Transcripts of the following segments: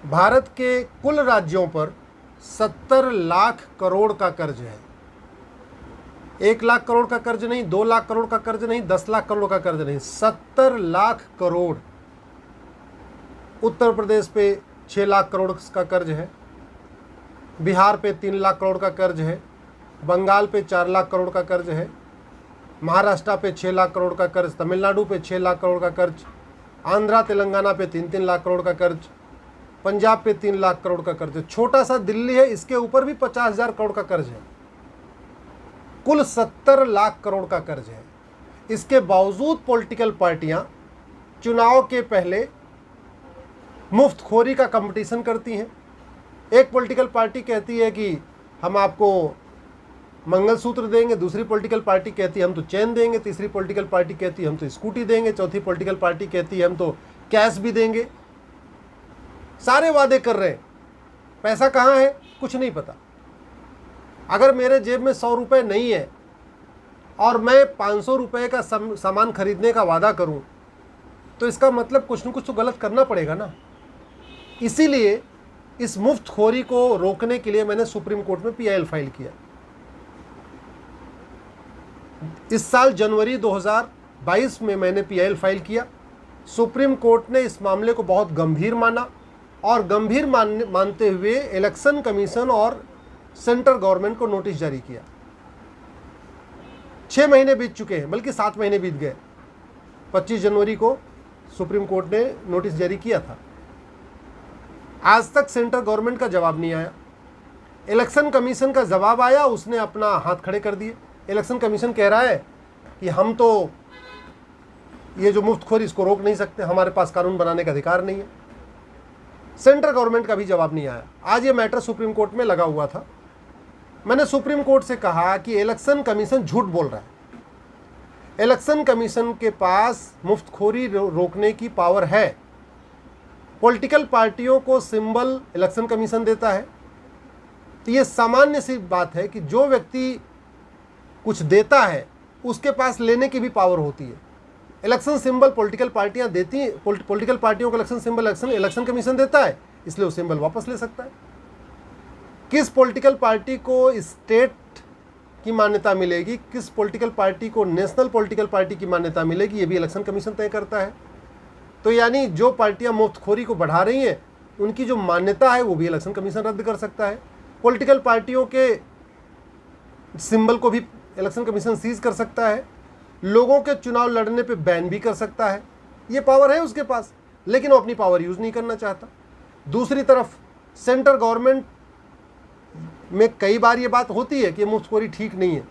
भारत के कुल राज्यों पर 70 लाख करोड़ का कर्ज है। 1 लाख करोड़ का कर्ज नहीं, 2 लाख करोड़ का कर्ज नहीं, 10 लाख करोड़ का कर्ज नहीं, 70 लाख करोड़। उत्तर प्रदेश पे 6 लाख करोड़ का कर्ज है, बिहार पे 3 लाख करोड़ का कर्ज है, बंगाल पे 4 लाख करोड़ का कर्ज है, महाराष्ट्र पे 6 लाख करोड़ का कर्ज, तमिलनाडु पे 6 लाख करोड़ का कर्ज, आंध्रा तेलंगाना पे 3-3 लाख करोड़ का कर्ज, पंजाब पे 3 लाख करोड़ का कर्ज है। छोटा सा दिल्ली है, इसके ऊपर भी 50,000 करोड़ का कर्ज है। कुल 70 लाख करोड़ का कर्ज है। इसके बावजूद पॉलिटिकल पार्टियां चुनाव के पहले मुफ्तखोरी का कंपटीशन करती हैं। एक पॉलिटिकल पार्टी कहती है कि हम आपको मंगलसूत्र देंगे, दूसरी पॉलिटिकल पार्टी कहती है हम तो चेन देंगे, तीसरी पॉलिटिकल पार्टी कहती है हम तो स्कूटी देंगे, चौथी पॉलिटिकल पार्टी कहती है हम तो कैश भी देंगे। सारे वादे कर रहे हैं, पैसा कहाँ है कुछ नहीं पता। अगर मेरे जेब में 100 रुपये नहीं है और मैं 500 रुपये का सामान खरीदने का वादा करूं, तो इसका मतलब कुछ न कुछ तो गलत करना पड़ेगा ना। इसीलिए इस मुफ्तखोरी को रोकने के लिए मैंने सुप्रीम कोर्ट में PIL फाइल किया। इस साल जनवरी 2022 में मैंने PIL फाइल किया। सुप्रीम कोर्ट ने इस मामले को बहुत गंभीर माना और गंभीर मानते हुए इलेक्शन कमीशन और सेंट्रल गवर्नमेंट को नोटिस जारी किया। 6 महीने बीत चुके हैं, बल्कि 7 महीने बीत गए। 25 जनवरी को सुप्रीम कोर्ट ने नोटिस जारी किया था। आज तक सेंट्रल गवर्नमेंट का जवाब नहीं आया। इलेक्शन कमीशन का जवाब आया, उसने अपना हाथ खड़े कर दिए। इलेक्शन कमीशन कह रहा है कि हम तो ये जो मुफ्तखोरी इसको रोक नहीं सकते, हमारे पास कानून बनाने का अधिकार नहीं है। सेंट्रल गवर्नमेंट का भी जवाब नहीं आया। आज ये मैटर सुप्रीम कोर्ट में लगा हुआ था। मैंने सुप्रीम कोर्ट से कहा कि इलेक्शन कमीशन झूठ बोल रहा है। इलेक्शन कमीशन के पास मुफ्तखोरी रोकने की पावर है। पॉलिटिकल पार्टियों को सिंबल इलेक्शन कमीशन देता है। तो ये सामान्य सी बात है कि जो व्यक्ति कुछ देता है उसके पास लेने की भी पावर होती है। इलेक्शन सिंबल पॉलिटिकल पार्टियां देती हैं, पॉलिटिकल पार्टियों को इलेक्शन सिंबल इलेक्शन कमीशन देता है, इसलिए वो सिंबल वापस ले सकता है। किस पॉलिटिकल पार्टी को स्टेट की मान्यता मिलेगी, किस पॉलिटिकल पार्टी को नेशनल पॉलिटिकल पार्टी की मान्यता मिलेगी, ये भी इलेक्शन कमीशन तय करता है। तो यानी जो पार्टियां मुफ्तखोरी को बढ़ा रही हैं उनकी जो मान्यता है वो भी इलेक्शन कमीशन रद्द कर सकता है। पॉलिटिकल पार्टियों के सिंबल को भी इलेक्शन कमीशन सीज कर सकता है। लोगों के चुनाव लड़ने पे बैन भी कर सकता है। ये पावर है उसके पास, लेकिन वो अपनी पावर यूज़ नहीं करना चाहता। दूसरी तरफ सेंट्रल गवर्नमेंट में कई बार ये बात होती है कि मुफ्तखोरी ठीक नहीं है,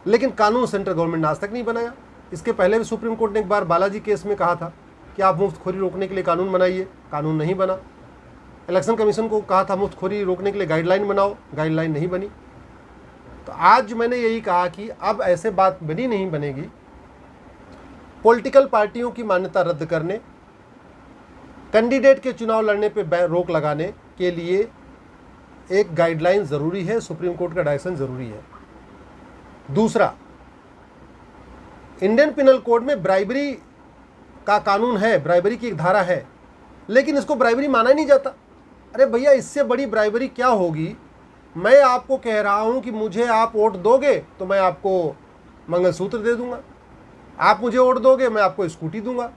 लेकिन कानून सेंट्रल गवर्नमेंट ने आज तक नहीं बनाया। इसके पहले भी सुप्रीम कोर्ट ने एक बार बालाजी केस में कहा था कि आप मुफ्तखोरी रोकने के लिए कानून बनाइए, कानून नहीं बना। इलेक्शन कमीशन को कहा था मुफ्तखोरी रोकने के लिए गाइडलाइन बनाओ, गाइडलाइन नहीं बनी। तो आज मैंने यही कहा कि अब ऐसे बात नहीं बनेगी। पॉलिटिकल पार्टियों की मान्यता रद्द करने, कैंडिडेट के चुनाव लड़ने पे रोक लगाने के लिए एक गाइडलाइन ज़रूरी है, सुप्रीम कोर्ट का डायरेक्शन ज़रूरी है। दूसरा, इंडियन पिनल कोड में ब्राइबरी का कानून है, ब्राइबरी की एक धारा है, लेकिन इसको ब्राइबरी माना नहीं जाता। अरे भैया, इससे बड़ी ब्राइबरी क्या होगी। मैं आपको कह रहा हूं कि मुझे आप वोट दोगे तो मैं आपको मंगलसूत्र दे दूंगा, आप मुझे वोट दोगे मैं आपको स्कूटी दूंगा,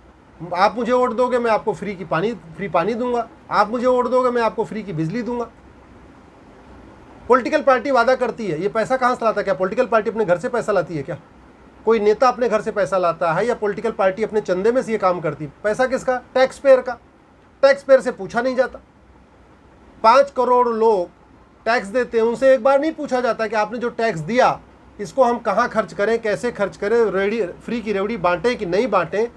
आप मुझे वोट दोगे मैं आपको फ्री पानी दूंगा, आप मुझे वोट दोगे मैं आपको फ्री की बिजली दूंगा। पॉलिटिकल पार्टी वादा करती है, ये पैसा कहाँ से लाता है? क्या पॉलिटिकल पार्टी अपने घर से पैसा लाती है? क्या कोई नेता अपने घर से पैसा लाता है या पॉलिटिकल पार्टी अपने चंदे में से ये काम करती है? पैसा किसका? टैक्स पेयर का। टैक्स पेयर से पूछा नहीं जाता। 5 करोड़ लोग टैक्स देते हैं, उनसे एक बार नहीं पूछा जाता कि आपने जो टैक्स दिया इसको हम कहाँ खर्च करें, कैसे खर्च करें, फ्री की रेवड़ी बांटें कि नहीं बांटें,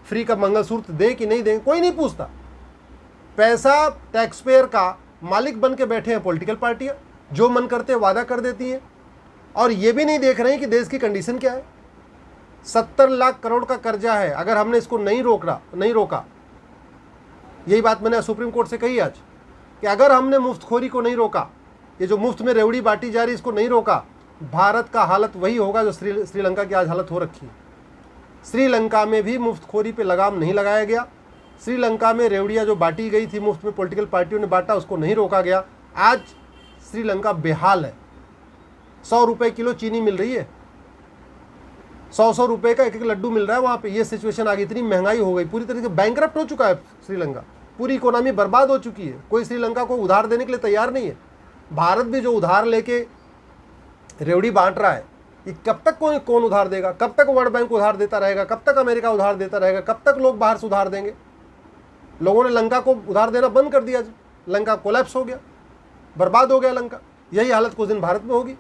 फ्री का मंगलसूत्र दें कि नहीं दें, कोई नहीं पूछता। पैसा टैक्स पेयर का मालिक बन के बैठे हैं पॉलिटिकल पार्टियाँ, जो मन करते वादा कर देती हैं और ये भी नहीं देख रहे हैं कि देश की कंडीशन क्या है। 70 लाख करोड़ का कर्जा है। अगर हमने इसको नहीं रोका, यही बात मैंने सुप्रीम कोर्ट से कही आज कि अगर हमने मुफ्तखोरी को नहीं रोका, ये जो मुफ्त में रेवड़ी बांटी जा रही इसको नहीं रोका, भारत का हालत वही होगा जो श्रीलंका की आज हालत हो रखी है। श्रीलंका में भी मुफ्तखोरी पे लगाम नहीं लगाया गया। श्रीलंका में रेवड़ियाँ जो बांटी गई थी मुफ्त में, पॉलिटिकल पार्टियों ने बांटा, उसको नहीं रोका गया। आज श्रीलंका बेहाल है। 100 रुपये किलो चीनी मिल रही है, 100 रुपये का एक एक लड्डू मिल रहा है वहाँ पे। ये सिचुएशन आ गई, इतनी महंगाई हो गई, पूरी तरीके से बैंकरप्ट हो चुका है श्रीलंका, पूरी इकोनॉमी बर्बाद हो चुकी है। कोई श्रीलंका को उधार देने के लिए तैयार नहीं है। भारत भी जो उधार लेके रेवड़ी बांट रहा है, ये कब तक कौन उधार देगा? कब तक वर्ल्ड बैंक उधार देता रहेगा? कब तक अमेरिका उधार देता रहेगा? कब तक लोग बाहर से उधार देंगे? लोगों ने लंका को उधार देना बंद कर दिया, लंका कोलैप्स हो गया, बर्बाद हो गया लंका। यही हालत कुछ दिन भारत में होगी।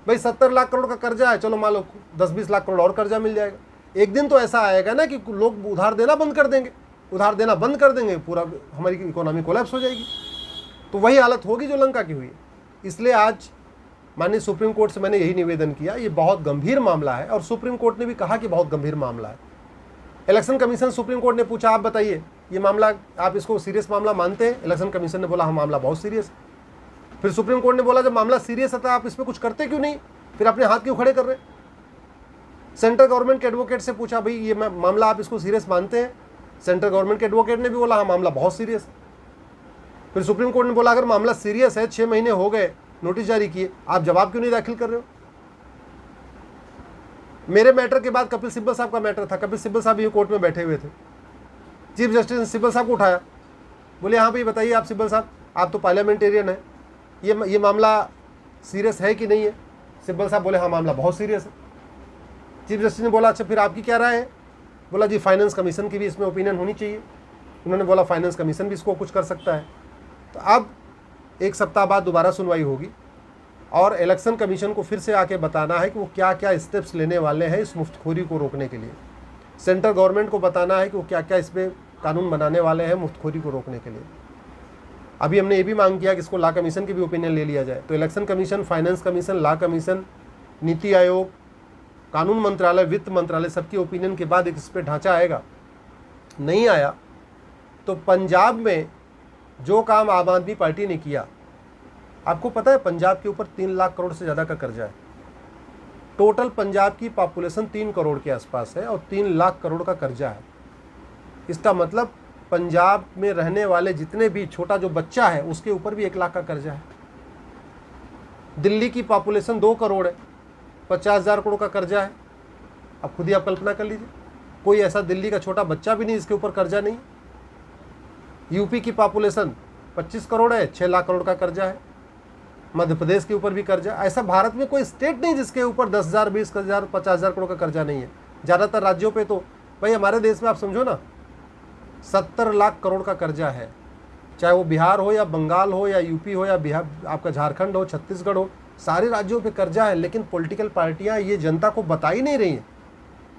भाई 70 लाख करोड़ का कर्जा है, चलो मान लो 10-20 लाख करोड़ और कर्जा मिल जाएगा। एक दिन तो ऐसा आएगा ना कि लोग उधार देना बंद कर देंगे, उधार देना बंद कर देंगे, पूरा हमारी इकोनॉमी कोलैप्स हो जाएगी। तो वही हालत होगी जो लंका की हुई है। इसलिए आज माननीय सुप्रीम कोर्ट से मैंने यही निवेदन किया, ये बहुत गंभीर मामला है और सुप्रीम कोर्ट ने भी कहा कि बहुत गंभीर मामला है। इलेक्शन कमीशन सुप्रीम कोर्ट ने पूछा, आप बताइए ये मामला, आप इसको सीरियस मामला मानते हैं? इलेक्शन कमीशन ने बोला हाँ मामला बहुत सीरियस है। फिर सुप्रीम कोर्ट ने बोला जब मामला सीरियस है तो आप इस पर कुछ करते क्यों नहीं, फिर अपने हाथ क्यों खड़े कर रहे? सेंट्रल गवर्नमेंट के एडवोकेट से पूछा, भाई ये मामला आप इसको सीरियस मानते हैं? सेंट्रल गवर्नमेंट के एडवोकेट ने भी बोला हाँ मामला बहुत सीरियस है। फिर सुप्रीम कोर्ट ने बोला अगर मामला सीरियस है, 6 महीने हो गए, नोटिस जारी किए, आप जवाब क्यों नहीं दाखिल कर रहे हो? मेरे मैटर के बाद कपिल सिब्बल साहब का मैटर था, कपिल सिब्बल साहब ये कोर्ट में बैठे हुए थे। चीफ जस्टिस ने सिब्बल साहब को उठाया, बोले हाँ भाई बताइए आप सिब्बल साहब, आप तो पार्लियामेंटेरियन है, ये मामला सीरियस है कि नहीं है? सिब्बल साहब बोले हाँ मामला बहुत सीरियस है। चीफ जस्टिस ने बोला अच्छा फिर आपकी क्या राय है? बोला जी फाइनेंस कमीशन की भी इसमें ओपिनियन होनी चाहिए। उन्होंने बोला फाइनेंस कमीशन भी इसको कुछ कर सकता है। तो अब 1 सप्ताह बाद दोबारा सुनवाई होगी और इलेक्शन कमीशन को फिर से आके बताना है कि वो क्या क्या स्टेप्स लेने वाले हैं इस मुफ्तखोरी को रोकने के लिए। सेंट्रल गवर्नमेंट को बताना है कि वो क्या क्या इस पर कानून बनाने वाले हैं मुफ्तखोरी को रोकने के लिए। अभी हमने ये भी मांग किया कि इसको लॉ कमीशन की भी ओपिनियन ले लिया जाए। तो election commission, finance commission, law commission, NITI Aayog, कानून मंत्रालय, वित्त मंत्रालय, सबकी ओपिनियन के बाद एक इस पर ढांचा आएगा। नहीं आया तो पंजाब में जो काम आम आदमी पार्टी ने किया, आपको पता है पंजाब के ऊपर 3 लाख करोड़ से ज़्यादा का कर्जा है। टोटल पंजाब की पॉपुलेशन 3 करोड़ के आसपास है और 3 लाख करोड़ का कर्जा है। इसका मतलब पंजाब में रहने वाले जितने भी छोटा जो बच्चा है उसके ऊपर भी 1 लाख का कर्जा है। दिल्ली की पॉपुलेशन 2 करोड़ है, 50,000 करोड़ का कर्जा है। अब खुद ही आप कल्पना कर लीजिए, कोई ऐसा दिल्ली का छोटा बच्चा भी नहीं जिसके ऊपर कर्जा नहीं। यूपी की पॉपुलेशन 25 करोड़ है, 6 लाख करोड़ का कर्जा है। मध्य प्रदेश के ऊपर भी कर्जा। ऐसा भारत में कोई स्टेट नहीं जिसके ऊपर 10,000, 20,000, 50,000 करोड़ का कर्जा नहीं है। ज़्यादातर राज्यों पे तो भाई हमारे देश में आप समझो ना 70 लाख करोड़ का कर्जा है। चाहे वो बिहार हो या बंगाल हो या यूपी हो या बिहार, आपका झारखंड हो, छत्तीसगढ़ हो, सारे राज्यों पे कर्जा है। लेकिन पॉलिटिकल पार्टियां ये जनता को बता ही नहीं रही हैं।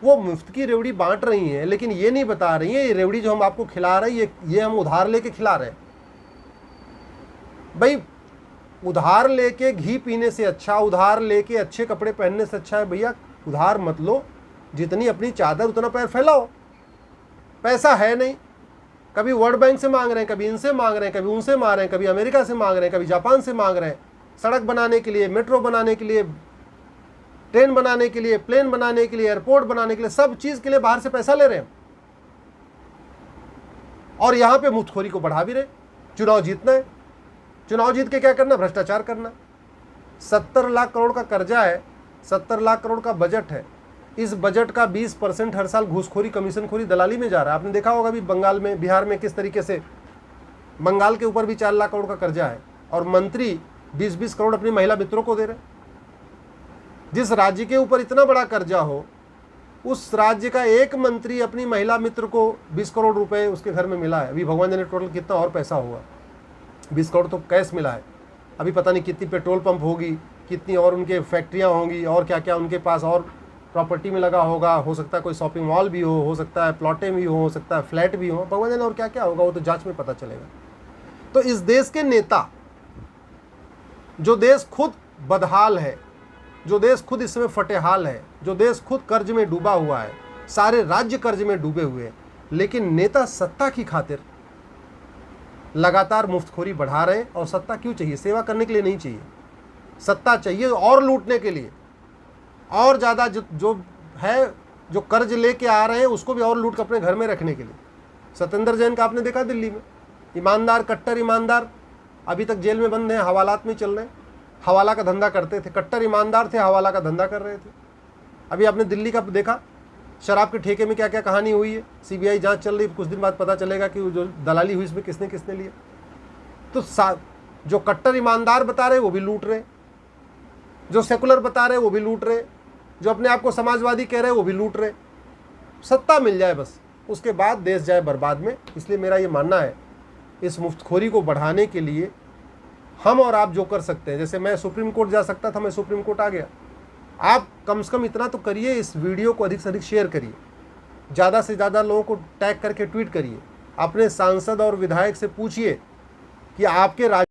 वो मुफ्त की रेवड़ी बांट रही हैं लेकिन ये नहीं बता रही हैं ये रेवड़ी जो हम आपको खिला रहे हैं ये हम उधार लेके खिला रहे हैं। भाई उधार लेके घी पीने से अच्छा, उधार लेके अच्छे कपड़े पहनने से अच्छा है भैया उधार मत लो, जितनी अपनी चादर उतना पैर फैलाओ। पैसा है नहीं, कभी वर्ल्ड बैंक से मांग रहे हैं, कभी इनसे मांग रहे हैं, कभी उनसे मांग रहे हैं, कभी अमेरिका से मांग रहे हैं, कभी जापान से मांग रहे हैं। सड़क बनाने के लिए, मेट्रो बनाने के लिए, ट्रेन बनाने के लिए, प्लेन बनाने के लिए, एयरपोर्ट बनाने के लिए, सब चीज़ के लिए बाहर से पैसा ले रहे हैं और यहाँ पे मुफ्तखोरी को बढ़ा भी रहे। चुनाव जीतना है, चुनाव जीत के क्या करना, भ्रष्टाचार करना। 70 लाख करोड़ का कर्जा है, 70 लाख करोड़ का बजट है। इस बजट का 20% हर साल घूसखोरी, कमीशनखोरी, दलाली में जा रहा है। आपने देखा होगा अभी बंगाल में, बिहार में किस तरीके से, बंगाल के ऊपर भी 4 लाख करोड़ का कर्जा है और मंत्री 20-20 करोड़ अपनी महिला मित्रों को दे रहे हैं। जिस राज्य के ऊपर इतना बड़ा कर्जा हो उस राज्य का एक मंत्री अपनी महिला मित्र को 20 करोड़ रुपए उसके घर में मिला है। अभी भगवान जाने टोटल कितना और पैसा होगा। 20 करोड़ तो कैश मिला है। अभी पता नहीं कितनी पेट्रोल पंप होगी, कितनी और उनके फैक्ट्रियाँ होंगी और क्या क्या उनके पास और प्रॉपर्टी में लगा होगा। हो सकता है कोई शॉपिंग मॉल भी हो सकता है प्लॉटें भी हो सकता है फ्लैट भी हो, भगवान जाने और क्या क्या होगा, वो तो जांच में पता चलेगा। तो इस देश के नेता, जो देश खुद बदहाल है, जो देश खुद इस समय फटेहाल है, जो देश खुद कर्ज में डूबा हुआ है, सारे राज्य कर्ज में डूबे हुए हैं, लेकिन नेता सत्ता की खातिर लगातार मुफ्तखोरी बढ़ा रहे हैं। और सत्ता क्यों चाहिए? सेवा करने के लिए नहीं चाहिए, सत्ता चाहिए और लूटने के लिए। और ज़्यादा जो है, जो कर्ज लेके आ रहे हैं उसको भी और लूट कर अपने घर में रखने के लिए। सत्येंद्र जैन का आपने देखा दिल्ली में, ईमानदार, कट्टर ईमानदार, अभी तक जेल में बंद हैं, हवालात में चल रहे हैं, हवाला का धंधा करते थे, कट्टर ईमानदार थे, हवाला का धंधा कर रहे थे। अभी आपने दिल्ली का देखा शराब के ठेके में क्या क्या कहानी हुई है, सीबीआई जांच चल रही है, कुछ दिन बाद पता चलेगा कि जो दलाली हुई इसमें किसने किसने लिया। तो जो कट्टर ईमानदार बता रहे वो भी लूट रहे, जो सेकुलर बता रहे वो भी लूट रहे, जो अपने आप को समाजवादी कह रहे वो भी लूट रहे। सत्ता मिल जाए बस, उसके बाद देश जाए बर्बाद में। इसलिए मेरा ये मानना है, इस मुफ्तखोरी को बढ़ाने के लिए हम और आप जो कर सकते हैं, जैसे मैं सुप्रीम कोर्ट जा सकता था, मैं सुप्रीम कोर्ट आ गया, आप कम से कम इतना तो करिए, इस वीडियो को अधिक से अधिक शेयर करिए, ज़्यादा से ज़्यादा लोगों को टैग करके ट्वीट करिए, अपने सांसद और विधायक से पूछिए कि आपके